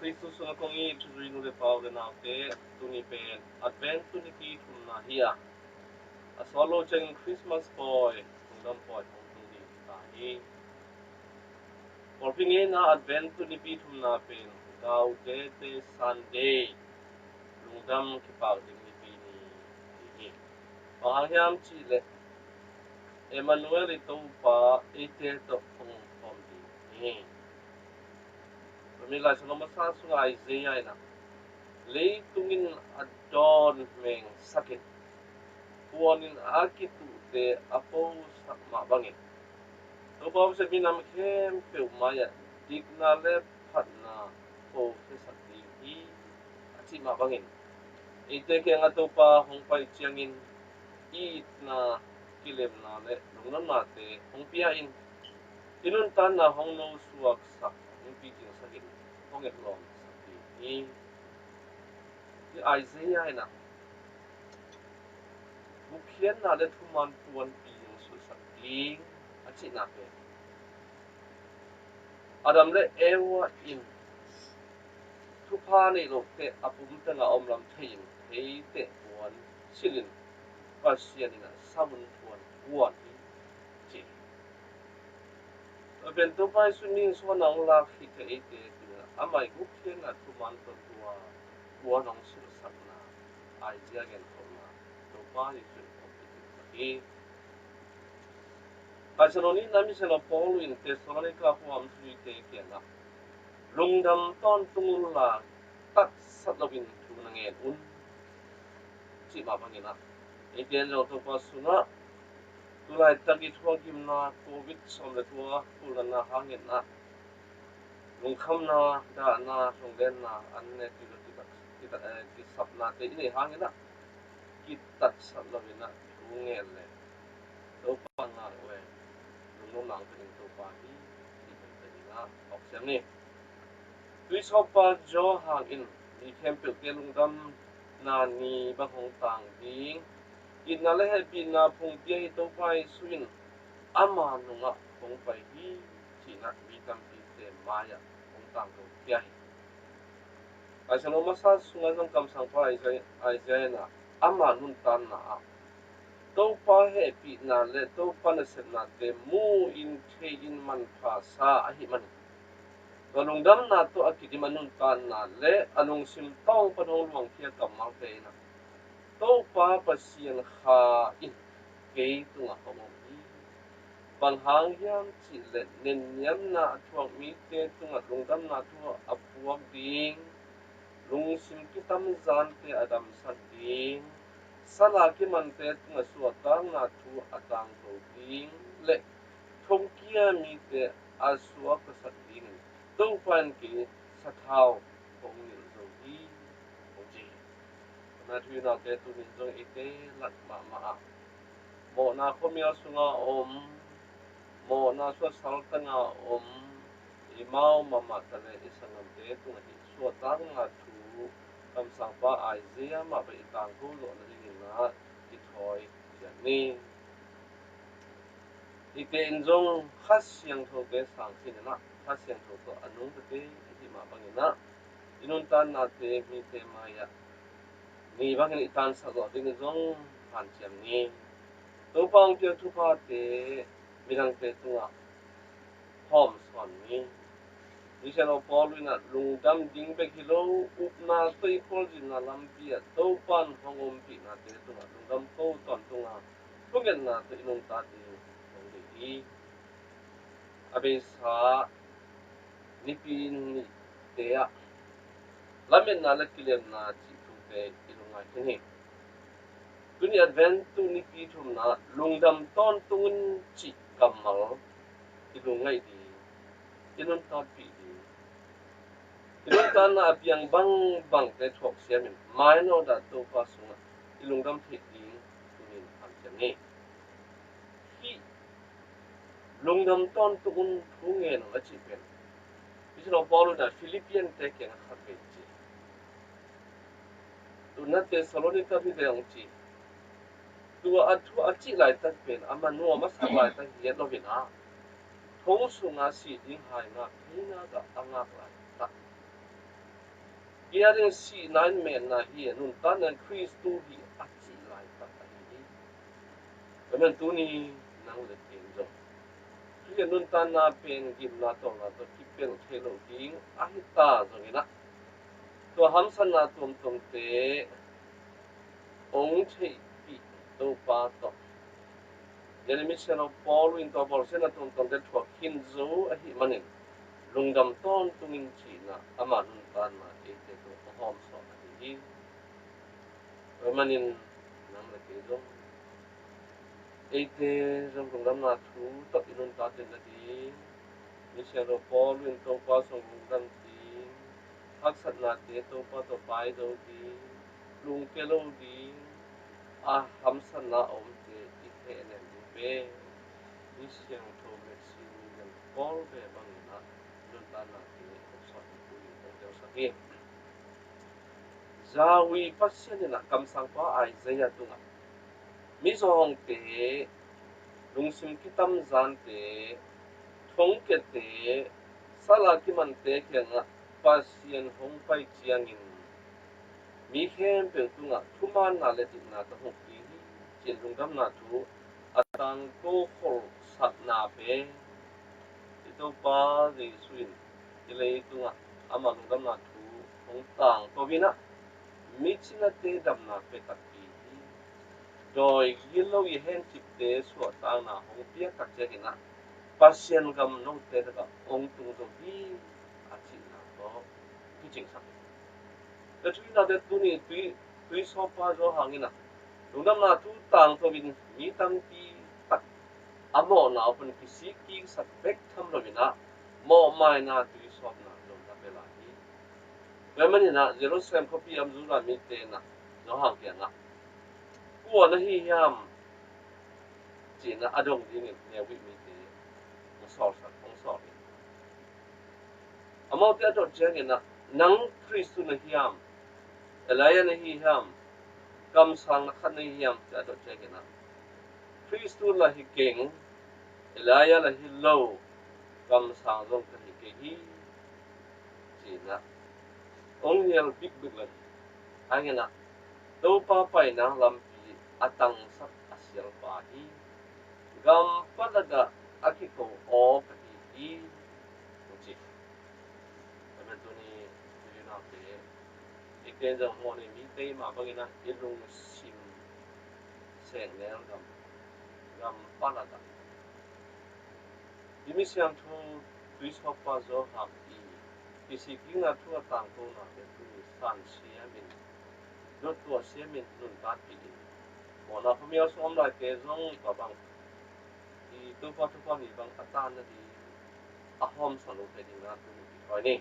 Kristus nga kongi tuloy no de pau de naute tuni pen advent tuni ki tumna hiya asolo cheng Christmas boy tungdam boy tungdi tahi porpinge na advent tuni pi tumna pen gau de Sunday lungdam ki pau ding ni pi ni pahangyam chi le Emmanuel ito pa ite to pong di Pamila sa namasa sa Isaiah na leitungin adon meng sakit puanin akitu de apo sa mabangin to ba sa binam kem pe umaya dignale patna po sa sakti ati mabangin ite ke nga to pa hong pai chiangin it na kilem na le nungnan mate hong piain tinuntan na hong no suwak sa yung piting sakit hong etlong sakti ni Isaiah na Bukhian na le thuman tuan piyong su sakling at sinabi Adam le ewa in thupa ni lo te apumta nga omlam thein thei te tuan silin pasian na samun tuan buan ni chi ben to pai suning so nang la khi te ite amai bukhian na thuman to tua buan ong su sakna Isaiah gen thona to pa ni su Kasanoni nami sa Paul in Thessalonica huam sui te kiana. Lungdam ton tungula tak satlawin tunangen si mapangina. Itian lo to pasuna tulay tagi tuwa gimna COVID som le tuwa tulan na hangin na. Lungkam na da na sunglen na anne kita kisap na te ini hangin na. Kita satlawin na tungel le. To panga we. Nung lang kaning to pahi di na option ni tuy sopa jo hangin ni kempel kelungdam na ni bahong tang ding inale he pina phung pia to pai suin ama nunga phung pai hi china bitam pi te maya phung tang to pia asano masa sunga jong kam sang pa ai na ama nun tan na to pa he pi na le to pa na set na te mu in the in man pha sa ahi man galungdam na to akidi manun tan na le anong sim tong panong luang kia kamang te na to pa pasian kha in ke tu nga homo ni panghang yam chi le nen yam na thuang mi te tu nga lungdam na tu apuam ding lung sim kitam zan te adam sa ding Sala ki man te nga suatang na tu atang to ding le thong kia mi te asua ka sa ding to pan ki sa thao kong ni zo hi oji na tu na te tu ni zo ite lat ma mo na khomia sunga mo na so sal tanga imau mama tale isangam te tu hi suatang na tu kam sang pa Isaiah ma ba itang ko lo na na ithoi ni ite injong khas yang tho ke sang sin na khas yang tho to anung te ti ma bangina inun tan na te mi te maya ni bangin itan sa go ding jong han chem ni to pang ke thu pa te mirang te tunga hom son ni Isano Paul na lungdam ding be kilo upna to ikol din na lampia to pan hongom pi na te to lungdam ko ton tunga pungen na to inong ta di ngi abe sa nipin ni te a lamen na la kilem na chi tu te ilunga kini tuni advent tu ni pi thum na lungdam ton tungun chi kamal ilungai di inong ta pi Ilung tan na apiang bang te thok siamin mai no da to pa sunga ilungdam thik ding tunin han chani hi lungdam ton tukun thungen achi pen isno paulo da philippian te ken khape chi tuna Thessalonica bi de ong chi tua athu achi lai ta pen ama no ma sa lai ta hiat lo vina thong sunga si ding hai na phina da angak lai ta kia ring si nine men na hi nun tan nan Christu hi achi lai ta hi kamen tu ni nang le ken zo kia nun tan na pen gim na to kipel thelo ding a hi ta zo ina to ham san na tom te ong chei pi to pa to jadi mission of Paul in to Paul sena tom te thwa kin zo a hi manin lungdam ton tungin chi na ama nun tan na e te to hom so hi manin nang le ke zo e te trong lungdam na thu to inun ta te na di mission of Paul in to pa song lungdam ti hak sat na te to pa to pai do di lung ke lo di a ham san na om te i he nen di be mission to Mexican Paul be bang na nun ta na te so tu ni tong te sa ke zawi pasien na kam sang pa ai zaya tu na mi zo hong te lung sim kitam zan te thong ke te sala ki man te ke nga pasien hong pai chiang in mi khem pe tu nga thuman na le ti na ta hok ti chin lung dam na thu atang ko khol sat na pe ti to pa ri suin ti le tu nga ama lung dam na thu hong tang to vina mi china te dam na pe tak pi rồi yellow y hen tip te so ta na hong pia tak che hina pasien gam no te da ong tu do hi a chi na to ki ching sa the tui na de tu ni tui so pa zo hangina lung dam na tu tang to bin mi tam ti tak amo na open ki si ki sak bek tham lo bina mo mai na tui so na zo da pe la hi Remani na Jerusalem copy am zu la mi te na zo hang ke na ku na hi yam chỉ là adong đi nghe nghe vị mình thì nó sọt sọt không sọt đi amma cái đó chơi nghe na nắng Christu na hiam Elijah na hiam kam sang na khan na hiam cái đó chơi nghe na Christu là hi king Elijah là hi low kam sang rong ka hi ke hi chỉ là ông nhel big big lần anh nghe na đâu pa pai na lam pi atang sak asyal pa hi gam palaga akiko o ka hi uchi Kami ni na te iken jang mo ni mi te ma bagina ilung sim seng nel gam palada dimi siang thu tuis hok pa zo hak isi kinga thu tang ko na te tu san sia min dot to sia min nun ta pi mo na phamia som la ke zong ka bang I tu pa ni bang atan na di ahom sa lo te ding na tu ni koi ni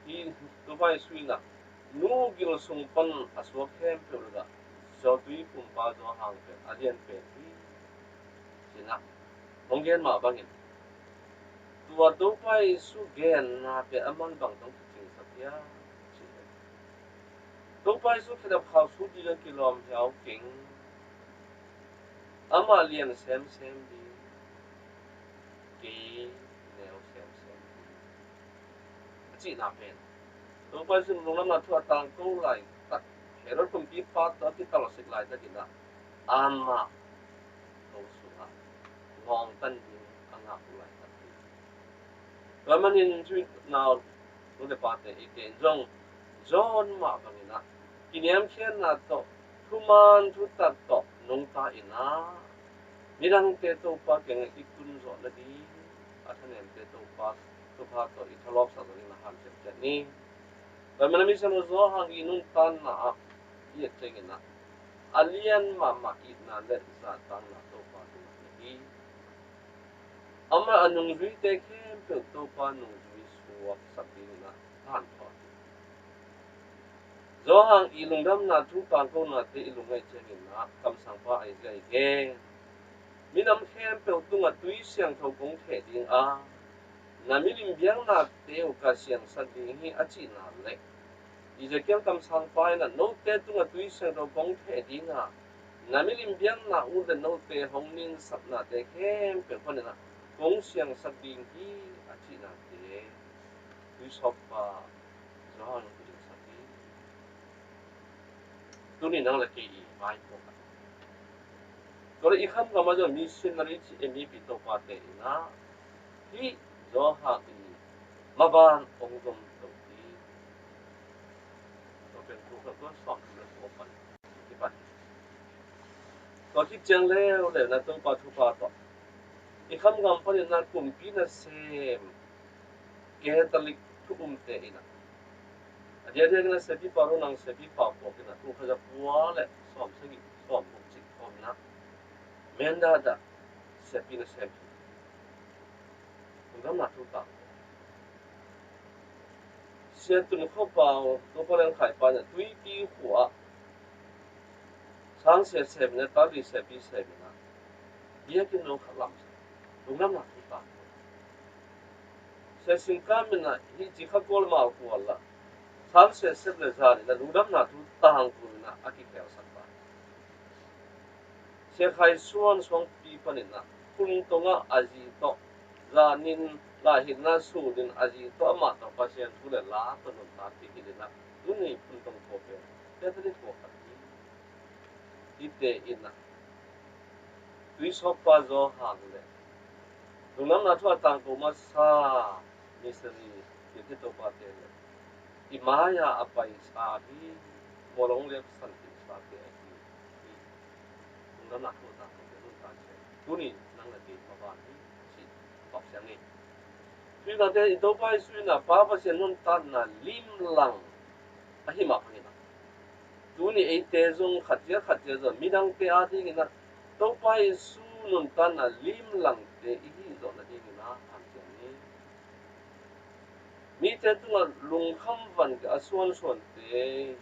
I tu pa sui na nu gil sung pan aswa kem pe da so tui pum pa zo hang pe alien pe hi sina hong gen ma bangin tua tu pa su gen na pe aman bang tong ting sa pia tu pa su ke da khau su di lan kilom hiao king ama alien sem di ke neo sem chi na pen tu pa su nong na thua tang ko lai tak herot kum pi pa ta ki ta lo sik lai ta ki na ama ko su na ngong tan din anga ku lai ta Ramanin tweet now no de parte iten jong John ma bangina kiniam khian na to thuman thu tat to nong ta ina mirang te to pa keng ikun zo na di athanem te to pa to pa to ithalop sa ni na han te ni Ramana mi san zo hang inun tan na ye tengina alian mama na le sa tan na to pa tu ni ama anung zui te khem pe to pa nung zui suak sak din na han tho zo hang ilung dam na thu tan ko na te ilung ngai chen na kam sang pa ai gai ge minam khem pe tu nga tui siang tho kong the ding a na milim biang na te o ka siang sa ding hi a chi na le I je kem kam sang pa na no te tu nga tui siang tho kong the ding a na milim biang na u de no te hong nin sap na te khem pe ko na kong siang sa ding hi a chi na te tui tui sopa zohan kuding sati tuni nang la ki mai po ka kore ikham ka majo missionary chi emi pi to pa te ina hi zoha i maban ongdom to ti to pen tu ka ko som le ko pan ki pan ko ki chang le na to pa thu pa to ikham gam pa na kum pi na sem Catholic tu te ina dia na sepi paru nang sepi pa po kina tu khaja puale som segi som bu chi om na menda da sepi na sepi ngam na tu ta sia tu kho pa to pa lang khai pa na tui pi hua sang se se na ta li sepi se na dia ki no khalam ngam na tu ta se sing kam na hi chi kha kol ma ko la sang se se le za ni na ngam na tu ta hang ku na aki khel sa pa se khai suan song pi pa ni na kun to nga aji to za nin la hin na su din aji to ma to pa sian tu le la to no ta ti ki na tu ni kun tong ko pe te te ko ka ti te ina tui so pa zo hang le nunam na thua tang ko ma sa ni se ni ti to pa te le i maya apai sa bi molong le san ti sa te ki nunam na thua tang ko te nun ta che tu ni nang la ti ma ba ni si bọc sang ni tuy là thế đâu phải suy là phá và sen non tan là lim lặng à hi mà phải na tu ni ấy thế dùng khát tiếc rồi mi đang thế à thì na đâu phải su non tan là lim lặng thế ý rồi là đi na ham chân ni mi thế tu là lung khăm văn cái xuân xuân thế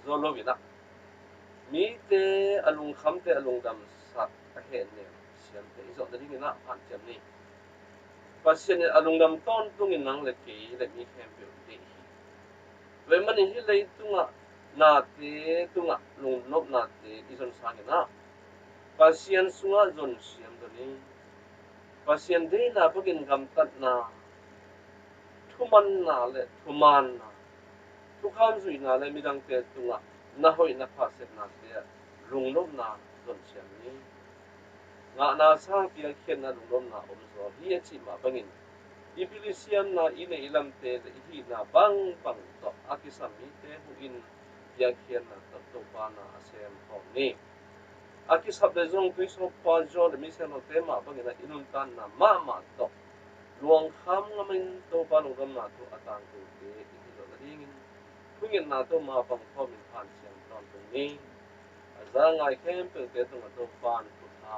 rồi lo na mi thế lung khăm thế lung đam sát cái hệ này xem thế rồi là đi na ham chân ni pasien alung dam ton tungin nang le ki le mi khem pi ti ve man hi le tunga na te tunga lung nop na te ison sang na pasien sunga zon siam do ni pasien de na pagin gam tat na thuman na le thuman na thukam zui na le mi dang te tunga na hoi na pha set na te lung nop na zon siam ni nga na sa pi khen na lung nop na om zo hi chi ma bangin Ibilisian na ina ilam te hi na bang to akisami te hu in yakhian na to pa na asem ho ni akisab de zong tui so pa jo de mi se no te ma bang na inun tan na ma to luang kham ngamin to pa lu gam na to atang tu te hi lo la ding pungin na to ma bang pho min phan siam ton tu ni za ngai khem pe te to pa tu tha